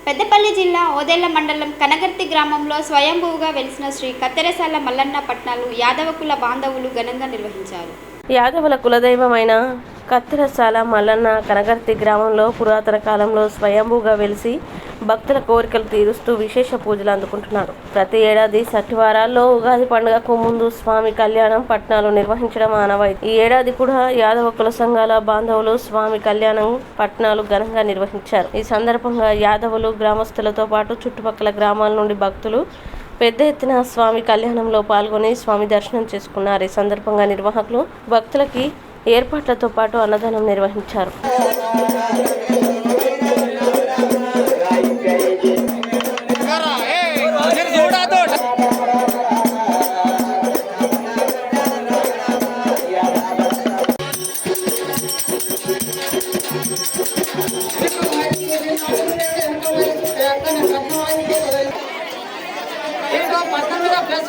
పెద్దపల్లి జిల్లా ఓదెల మండలం కనగర్తి గ్రామంలో స్వయంభూగా వెలిసిన శ్రీ కత్తెరసాల మల్లన్న పట్నాలు యాదవ కుల బాంధవులు ఘనంగా నిర్వహించారు. యాదవుల కులదైవమైన కత్తెరసాల మల్లన్న కనగర్తి గ్రామంలో పురాతన కాలంలో స్వయంభూగా వెలిసి భక్తుల కోరికలు తీరుస్తూ విశేష పూజలు అందుకుంటున్నాడు. ప్రతి ఏడాది సట్టివారాల్లో ఉగాది పండుగకు ముందు స్వామి కళ్యాణం పట్నాలు నిర్వహించడం ఆనవాయితీ. ఈ ఏడాది కూడా యాదవ కుల సంఘాల బాంధవులు స్వామి కళ్యాణం పట్నాలు ఘనంగా నిర్వహించారు. ఈ సందర్భంగా యాదవులు గ్రామస్తులతో పాటు చుట్టుపక్కల గ్రామాల నుండి భక్తులు పెద్ద ఎత్తున స్వామి కళ్యాణంలో పాల్గొని స్వామి దర్శనం చేసుకున్నారు. ఈ సందర్భంగా నిర్వాహకులు భక్తులకి ఏర్పాట్లతో పాటు అన్నదానం నిర్వహించారు. ప్లస్